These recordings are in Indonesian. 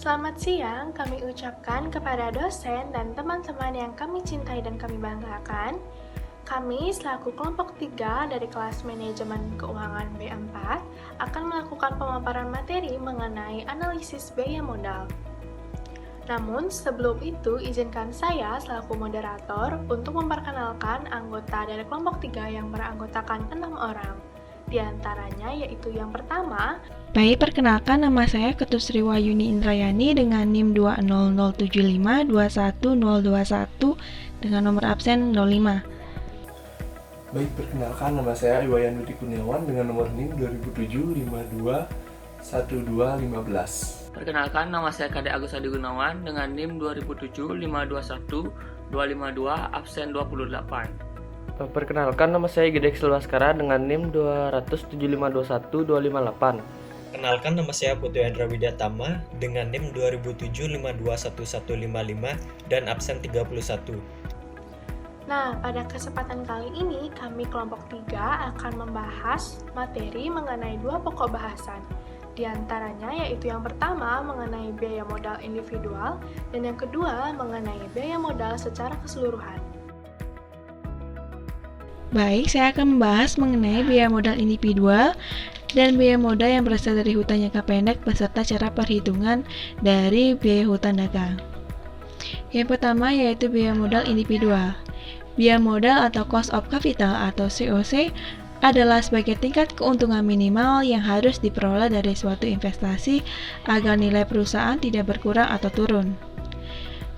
Selamat siang, kami ucapkan kepada dosen dan teman-teman yang kami cintai dan kami banggakan. Kami selaku kelompok 3 dari kelas manajemen keuangan B4 akan melakukan pemaparan materi mengenai analisis biaya modal. Namun sebelum itu izinkan saya selaku moderator untuk memperkenalkan anggota dari kelompok 3 yang beranggotakan 6 orang. Di antaranya yaitu yang pertama. Baik, perkenalkan nama saya Ketut Sri Wahyuni Indrayani dengan NIM 20075210021 dengan nomor absen 05. Baik, perkenalkan nama saya Iwayan Budi Kurniawan dengan nomor NIM 2007521215. Perkenalkan, nama saya Kade Agus Adi Gunawan dengan NIM 2007521252 absen 28. Perkenalkan, nama saya Gedek Silvaskara dengan NIM 20075212258. Kenalkan, nama saya Putu Andra Widyatama dengan NIM 2007521155 dan absen 31. Nah, pada kesempatan kali ini kami kelompok 3 akan membahas materi mengenai 2 pokok bahasan. Di antaranya yaitu yang pertama mengenai biaya modal individual dan yang kedua mengenai biaya modal secara keseluruhan. Baik, saya akan membahas mengenai biaya modal individual dan biaya modal yang berasal dari hutang jangka pendek beserta cara perhitungan dari biaya hutang dagang. Yang pertama yaitu biaya modal individual. Biaya modal atau cost of capital atau COC adalah sebagai tingkat keuntungan minimal yang harus diperoleh dari suatu investasi agar nilai perusahaan tidak berkurang atau turun.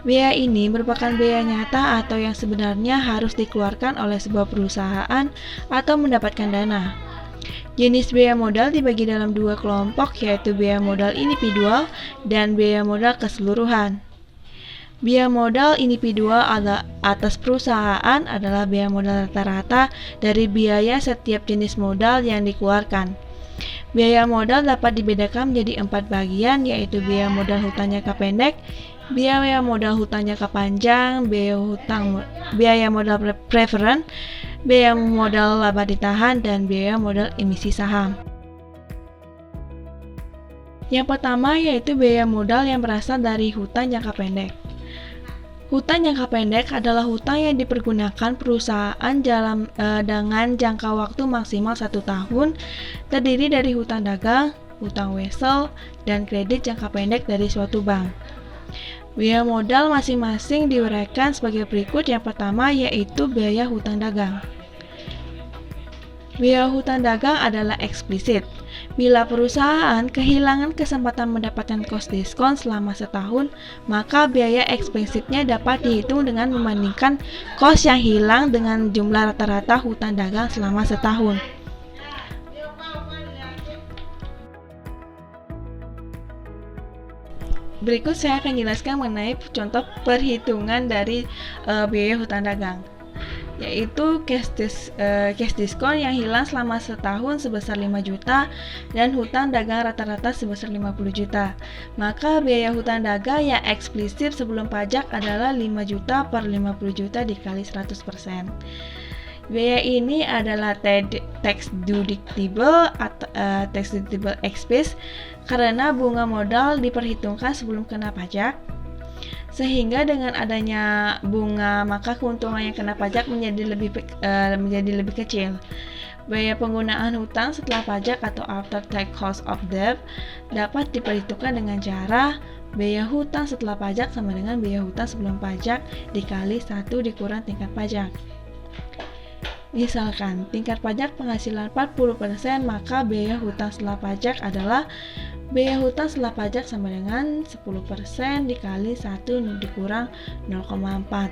Biaya ini merupakan biaya nyata atau yang sebenarnya harus dikeluarkan oleh sebuah perusahaan atau mendapatkan dana. Jenis biaya modal dibagi dalam 2 kelompok yaitu biaya modal individual dan biaya modal keseluruhan. Biaya modal individual atas perusahaan adalah biaya modal rata-rata dari biaya setiap jenis modal yang dikeluarkan. Biaya modal dapat dibedakan menjadi 4 bagian yaitu biaya modal hutang jangka pendek, biaya modal hutang jangka panjang, biaya modal preferred, biaya modal laba ditahan, dan biaya modal emisi saham. Yang pertama yaitu biaya modal yang berasal dari hutang jangka pendek. Hutang jangka pendek adalah hutang yang dipergunakan perusahaan dengan jangka waktu maksimal 1 tahun, terdiri dari hutang dagang, hutang wesel, dan kredit jangka pendek dari suatu bank. Biaya modal masing-masing diuraikan sebagai berikut. Yang pertama yaitu biaya hutang dagang. Biaya hutang dagang adalah eksplisit. Bila perusahaan kehilangan kesempatan mendapatkan cost diskon selama setahun, maka biaya eksplisitnya dapat dihitung dengan membandingkan cost yang hilang dengan jumlah rata-rata hutang dagang selama setahun. Berikut saya akan jelaskan mengenai contoh perhitungan dari biaya hutang dagang, yaitu cash diskon yang hilang selama setahun sebesar 5 juta dan hutang dagang rata-rata sebesar 50 juta. Maka biaya hutang dagang yang eksplisit sebelum pajak adalah 5 juta per 50 juta dikali 100%. Biaya ini adalah tax deductible atau tax deductible expense karena bunga modal diperhitungkan sebelum kena pajak, sehingga dengan adanya bunga maka keuntungan yang kena pajak menjadi lebih kecil. Biaya penggunaan hutang setelah pajak atau after tax cost of debt dapat diperhitungkan dengan cara biaya hutang setelah pajak sama dengan biaya hutang sebelum pajak dikali 1 dikurang tingkat pajak. Misalkan tingkat pajak penghasilan 40%, maka biaya hutang setelah pajak adalah biaya hutang setelah pajak sama dengan 10% dikali 1 dikurang 0,4.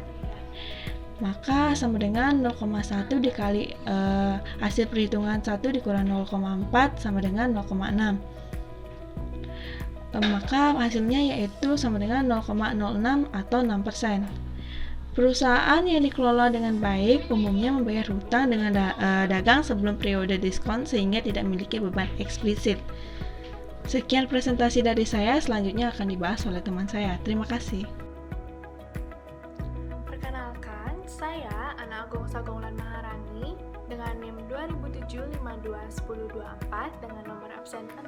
Maka sama dengan 0,1 dikali hasil perhitungan 1 dikurang 0,4 sama dengan 0,6. Maka hasilnya yaitu sama dengan 0,06 atau 6%. Perusahaan yang dikelola dengan baik umumnya membayar hutang dengan dagang sebelum periode diskon sehingga tidak memiliki beban eksplisit. Sekian presentasi dari saya, selanjutnya akan dibahas oleh teman saya. Terima kasih. Perkenalkan, saya Ana Agung Sagonglan Maharani dengan NIM 2007521024 dengan nomor absen 6.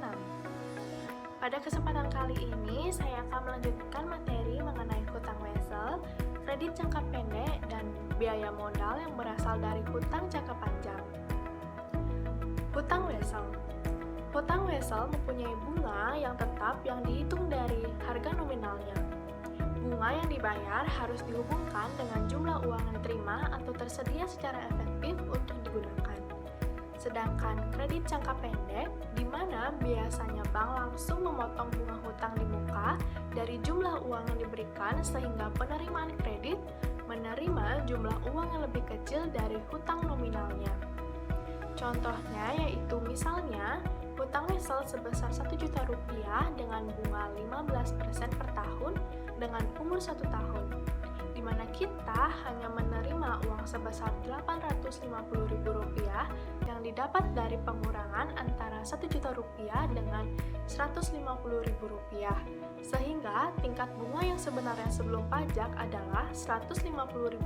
Pada kesempatan kali ini, saya akan melanjutkan materi mengenai hutang wesel, kredit jangka pendek, dan biaya modal yang berasal dari hutang jangka panjang. Hutang wesel. Hutang wesel mempunyai bunga yang tetap yang dihitung dari harga nominalnya. Bunga yang dibayar harus dihubungkan dengan jumlah uang yang diterima atau tersedia secara efektif untuk digunakan. Sedangkan kredit jangka pendek, di mana biasanya bank langsung memotong bunga hutang di muka dari jumlah uang yang diberikan sehingga penerimaan kredit menerima jumlah uang yang lebih kecil dari hutang nominalnya. Contohnya yaitu misalnya hutang wesel sebesar Rp1 juta dengan bunga 15% per tahun dengan umur 1 tahun, di mana kita hanya menerima uang sebesar Rp850.000 yang didapat dari pengurangan antara Rp1 juta dengan Rp150.000, sehingga tingkat bunga yang sebenarnya sebelum pajak adalah Rp150.000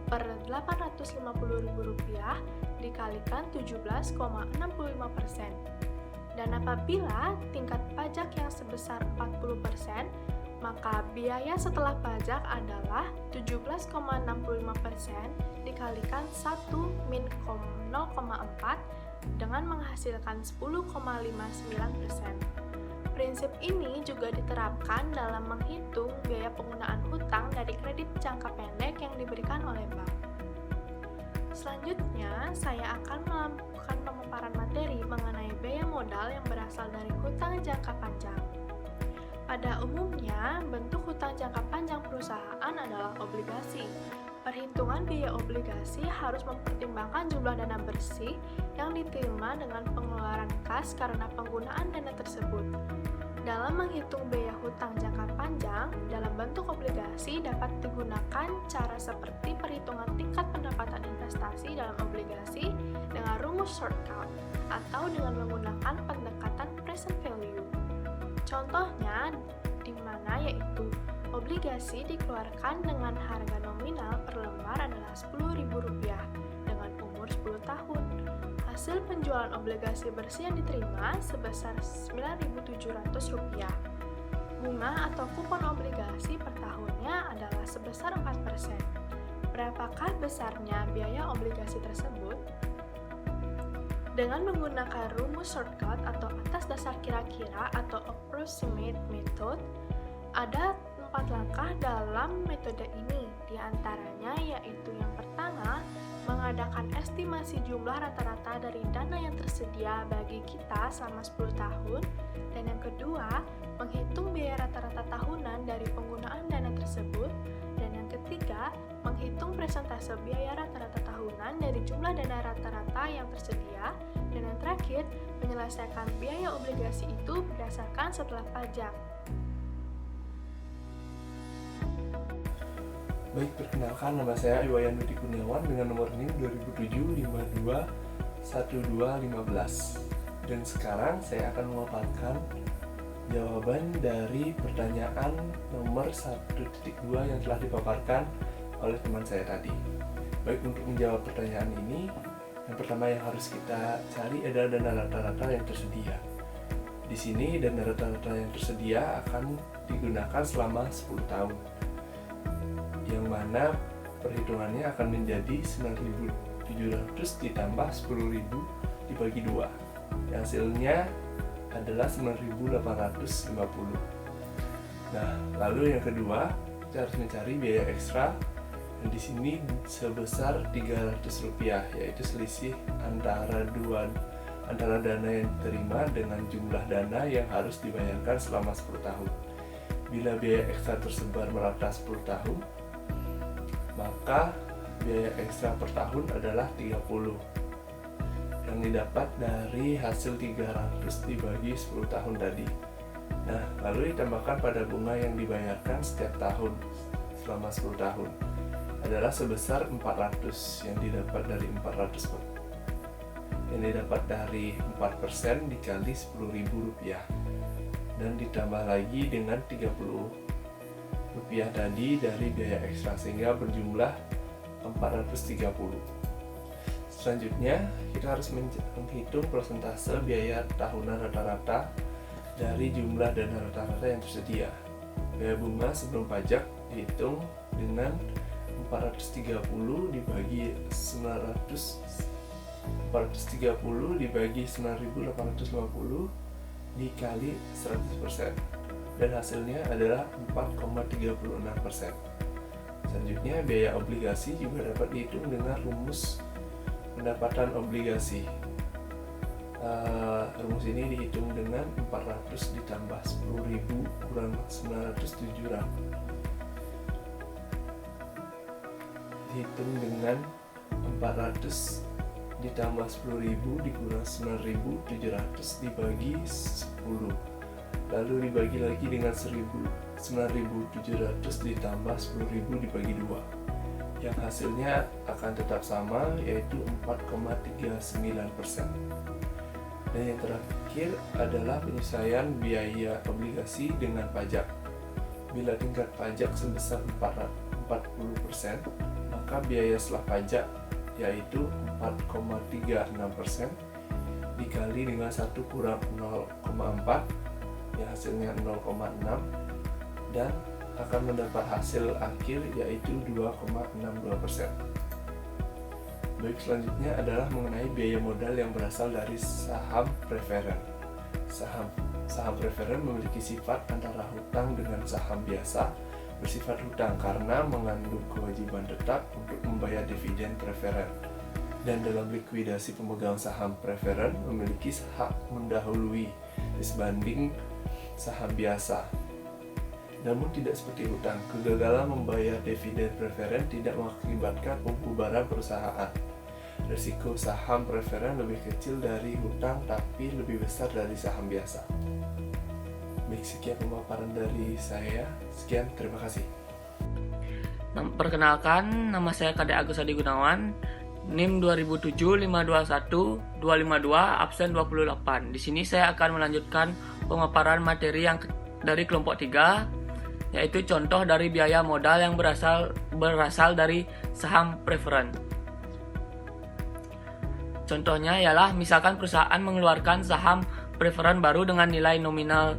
per Rp850.000 dikalikan 17,65%. Dan apabila tingkat pajak yang sebesar 40%, maka biaya setelah pajak adalah 17,65% dikalikan 1 min 0,4 dengan menghasilkan 10,59%. Prinsip ini juga diterapkan dalam menghitung biaya penggunaan hutang dari kredit jangka pendek yang diberikan oleh bank. Selanjutnya, saya akan melakukan pemaparan materi mengenai biaya modal yang berasal dari hutang jangka panjang. Pada umumnya, bentuk hutang jangka panjang perusahaan adalah obligasi. Perhitungan biaya obligasi harus mempertimbangkan jumlah dana bersih yang diterima dengan pengeluaran kas karena penggunaan dana tersebut. Dalam menghitung biaya hutang jangka panjang, dalam bentuk obligasi dapat digunakan cara seperti perhitungan tingkat pendapatan investasi dalam obligasi dengan rumus shortcut atau dengan menggunakan pendekatan present value. Contohnya di mana yaitu obligasi dikeluarkan dengan harga nominal per lembar adalah Rp10.000 dengan umur 10 tahun. Hasil penjualan obligasi bersih yang diterima sebesar Rp9.700. Bunga atau kupon obligasi per tahunnya adalah sebesar 4%. Berapakah besarnya biaya obligasi tersebut? Dengan menggunakan rumus shortcut atau atas dasar kira-kira atau approximate method, ada 4 langkah dalam metode ini. Di antaranya yaitu yang pertama, mengadakan estimasi jumlah rata-rata dari dana yang tersedia bagi kita selama 10 tahun, dan yang kedua, menghitung biaya rata-rata tahunan dari penggunaan dana tersebut, dan yang ketiga, menghitung persentase biaya rata-rata tahunan dari jumlah dana rata-rata yang tersedia, dan yang terakhir, menyelesaikan biaya obligasi itu berdasarkan setelah pajak. Baik, perkenalkan, nama saya Iwayan Budi Kurniawan dengan nomor NIM 2007-52-1215. Dan sekarang saya akan memaparkan jawaban dari pertanyaan nomor 1.2 yang telah dipaparkan oleh teman saya tadi. Baik, untuk menjawab pertanyaan ini, yang pertama yang harus kita cari adalah dana rata-rata yang tersedia. Di sini dana rata-rata yang tersedia akan digunakan selama 10 tahun. Yang mana perhitungannya akan menjadi 9.700 ditambah 10.000 dibagi 2. Hasilnya adalah 9.850. Nah, lalu yang kedua, kita harus mencari biaya ekstra yang di sini sebesar Rp300, yaitu selisih antara dana yang diterima dengan jumlah dana yang harus dibayarkan selama 10 tahun. Bila biaya ekstra tersebar merata 10 tahun, maka biaya ekstra per tahun adalah 30 yang didapat dari hasil 300 dibagi 10 tahun tadi. Nah, lalu ditambahkan pada bunga yang dibayarkan setiap tahun selama 10 tahun adalah sebesar 400 yang didapat dari 4% dikali Rp10.000 dan ditambah lagi dengan Rp30 tadi dari biaya ekstra sehingga berjumlah 430. Selanjutnya kita harus menghitung persentase biaya tahunan rata-rata dari jumlah dana rata-rata yang tersedia. Biaya bunga sebelum pajak dihitung dengan 430 dibagi 9.850 dikali 100%, dan hasilnya adalah 4,36%. Selanjutnya, biaya obligasi juga dapat dihitung dengan rumus pendapatan obligasi. Rumus ini dihitung dengan 400 ditambah 10.000 kurang 907 rand. Dihitung dengan 400 ditambah 10.000 dikurang 9.700 dibagi 10, lalu dibagi lagi dengan 9.700 ditambah 10.000 dibagi 2, yang hasilnya akan tetap sama, yaitu 4,39%. Dan yang terakhir adalah penyesuaian biaya obligasi dengan pajak. Bila tingkat pajak sebesar 40%, maka biaya setelah pajak yaitu 4,36% dikali dengan 1 kurang 0,4, yang hasilnya 0,6, dan akan mendapat hasil akhir yaitu 2,62%. Baik, selanjutnya adalah mengenai biaya modal yang berasal dari saham preferen. Saham preferen memiliki sifat antara hutang dengan saham biasa. Bersifat hutang karena mengandung kewajiban tetap untuk membayar dividen preferen, dan dalam likuidasi pemegang saham preferen memiliki hak mendahului disebanding saham biasa. Namun tidak seperti hutang, kegagalan membayar dividen preferen tidak mengakibatkan pembubaran perusahaan. Risiko saham preferen lebih kecil dari hutang tapi lebih besar dari saham biasa. Baik, sekian pemaparan dari saya. Sekian, terima kasih. Perkenalkan, nama saya Kadek Agus Adi Gunawan, NIM 2007-521-252, absen 28. Di sini saya akan melanjutkan pemaparan materi yang dari kelompok 3, yaitu contoh dari biaya modal yang berasal dari saham preferen. Contohnya ialah misalkan perusahaan mengeluarkan saham preferen baru dengan nilai nominal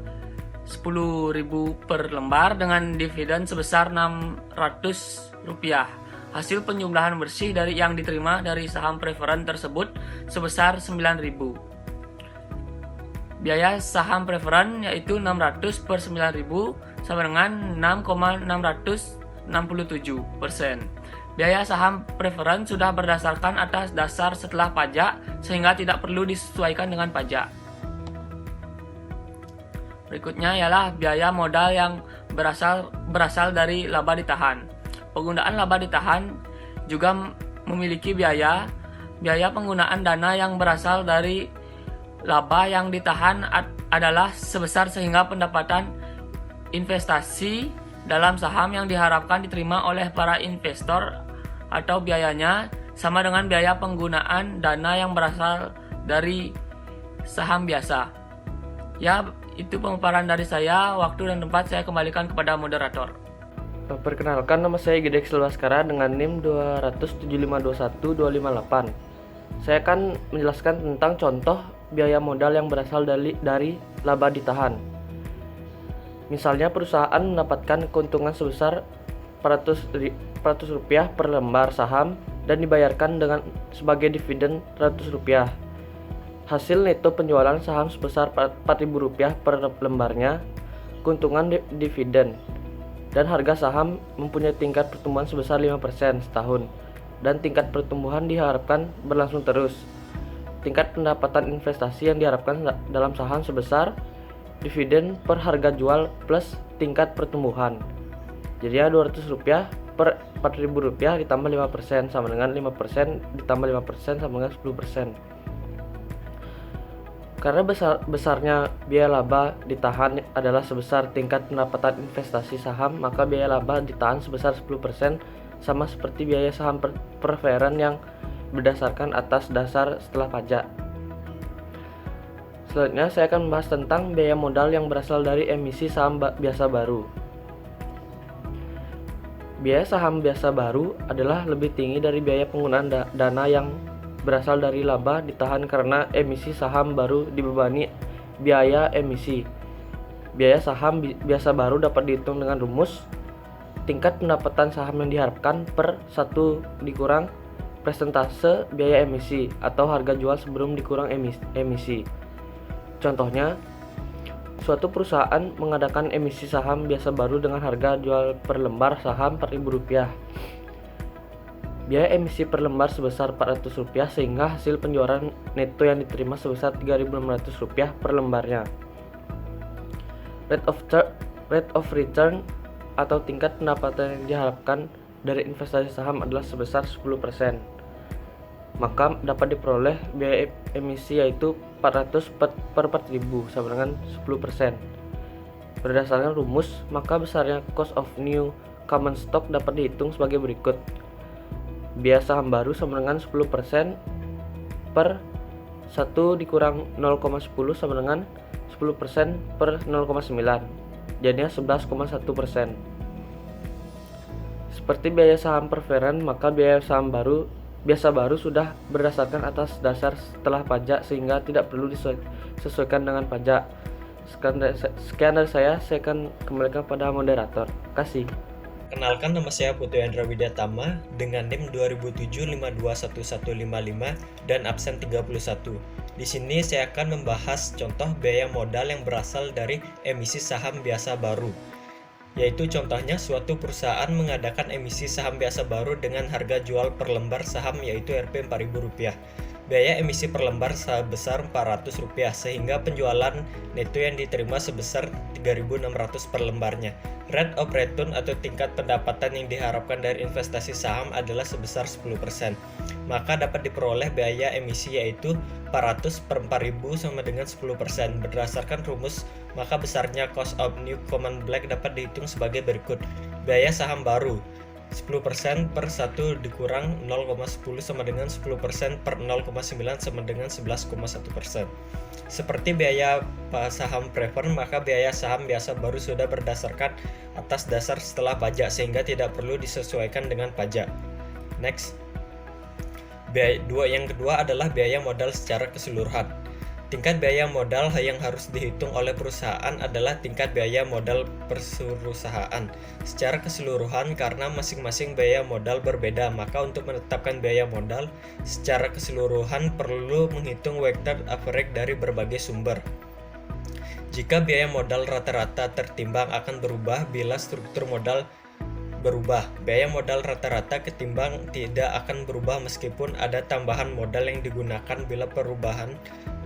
10.000 per lembar dengan dividen sebesar Rp600. Hasil penjumlahan bersih dari yang diterima dari saham preferen tersebut sebesar 9.000. Biaya saham preferen yaitu 600 per 9.000 sama dengan 6,667%. Biaya saham preferen sudah berdasarkan atas dasar setelah pajak sehingga tidak perlu disesuaikan dengan pajak. Berikutnya ialah biaya modal yang berasal dari laba ditahan. Penggunaan laba ditahan juga memiliki biaya penggunaan dana yang berasal dari laba yang ditahan adalah sebesar sehingga pendapatan investasi dalam saham yang diharapkan diterima oleh para investor atau biayanya sama dengan biaya penggunaan dana yang berasal dari saham biasa. Ya, itu pemaparan dari saya. Waktu dan tempat saya kembalikan kepada moderator. Perkenalkan, nama saya Gedek Silvaskara dengan NIM 2007521-258. Saya akan menjelaskan tentang contoh biaya modal yang berasal dari laba ditahan. Misalnya perusahaan mendapatkan keuntungan sebesar Rp400 per lembar saham dan dibayarkan sebagai dividen Rp100. Hasil neto penjualan saham sebesar Rp4.000 per lembarnya, keuntungan dividen, dan harga saham mempunyai tingkat pertumbuhan sebesar 5% setahun, dan tingkat pertumbuhan diharapkan berlangsung terus. Tingkat pendapatan investasi yang diharapkan dalam saham sebesar dividen per harga jual plus tingkat pertumbuhan. Jadi Rp200 per Rp4.000 ditambah 5% sama dengan 5% ditambah 5% sama dengan 10%. Karena besarnya biaya laba ditahan adalah sebesar tingkat pendapatan investasi saham, maka biaya laba ditahan sebesar 10% sama seperti biaya saham preferen yang berdasarkan atas dasar setelah pajak. Selanjutnya saya akan membahas tentang biaya modal yang berasal dari emisi saham biasa baru. Biaya saham biasa baru adalah lebih tinggi dari biaya penggunaan dana yang berasal dari laba ditahan karena emisi saham baru dibebani biaya emisi. biaya saham biasa baru dapat dihitung dengan rumus tingkat pendapatan saham yang diharapkan per 1 dikurang persentase biaya emisi atau harga jual sebelum dikurang emisi. Contohnya, suatu perusahaan mengadakan emisi saham biasa baru dengan harga jual per lembar saham Rp4.000. Biaya emisi per lembar sebesar Rp400 sehingga hasil penjualan neto yang diterima sebesar Rp3.500 per lembarnya. Rate of return atau tingkat pendapatan yang diharapkan dari investasi saham adalah sebesar 10%. Maka dapat diperoleh biaya emisi yaitu 400 per 4.000 sama dengan 10%. Berdasarkan rumus, maka besarnya cost of new common stock dapat dihitung sebagai berikut. Biaya saham baru sama dengan 10% per 1 dikurang 0,10 sama dengan 10% per 0,9. Jadinya 11,1%. Seperti biaya saham preferen, maka biaya saham biasa baru sudah berdasarkan atas dasar setelah pajak sehingga tidak perlu disesuaikan dengan pajak. Sekian dari saya akan kembalikan pada moderator. Terima kasih. Kenalkan, nama saya Putu Hendra Widyatama dengan NIM 2007521155 dan absen 31. Di sini saya akan membahas contoh biaya modal yang berasal dari emisi saham biasa baru. Yaitu contohnya suatu perusahaan mengadakan emisi saham biasa baru dengan harga jual per lembar saham yaitu Rp4.000. Biaya emisi per lembar sebesar Rp400 sehingga penjualan neto yang diterima sebesar Rp3.600 per lembarnya. Rate of return atau tingkat pendapatan yang diharapkan dari investasi saham adalah sebesar 10%. Maka dapat diperoleh biaya emisi yaitu 400 per 4.000 sama dengan 10%. Berdasarkan rumus, maka besarnya cost of new common stock dapat dihitung sebagai berikut. Biaya saham baru 10% per 1 dikurang 0,10 sama dengan 10% per 0,9 sama dengan 11,1%. Seperti biaya saham prefer, maka biaya saham biasa baru sudah berdasarkan atas dasar setelah pajak sehingga tidak perlu disesuaikan dengan pajak. Next. Yang kedua adalah biaya modal secara keseluruhan. Tingkat biaya modal yang harus dihitung oleh perusahaan adalah tingkat biaya modal perusahaan secara keseluruhan karena masing-masing biaya modal berbeda. Maka untuk menetapkan biaya modal secara keseluruhan perlu menghitung weighted average dari berbagai sumber. Jika biaya modal rata-rata tertimbang akan berubah bila struktur modal berubah. Biaya modal rata-rata ketimbang tidak akan berubah meskipun ada tambahan modal yang digunakan bila perubahan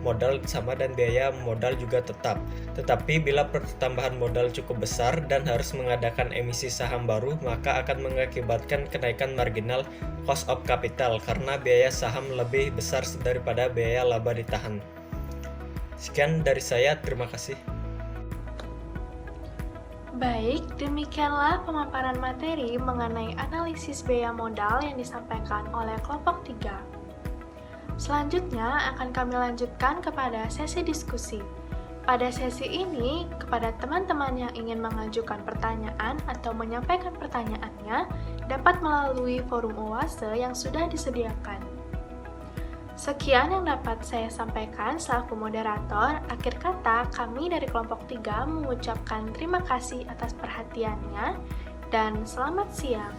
modal sama dan biaya modal juga tetap. Tetapi bila pertambahan modal cukup besar dan harus mengadakan emisi saham baru, maka akan mengakibatkan kenaikan marginal cost of capital karena biaya saham lebih besar daripada biaya laba ditahan. Sekian dari saya, terima kasih. Baik, demikianlah pemaparan materi mengenai analisis biaya modal yang disampaikan oleh kelompok 3. Selanjutnya akan kami lanjutkan kepada sesi diskusi. Pada sesi ini, kepada teman-teman yang ingin mengajukan pertanyaan atau menyampaikan pertanyaannya dapat melalui forum Oase yang sudah disediakan. Sekian yang dapat saya sampaikan selaku moderator. Akhir kata, kami dari kelompok 3 mengucapkan terima kasih atas perhatiannya dan selamat siang.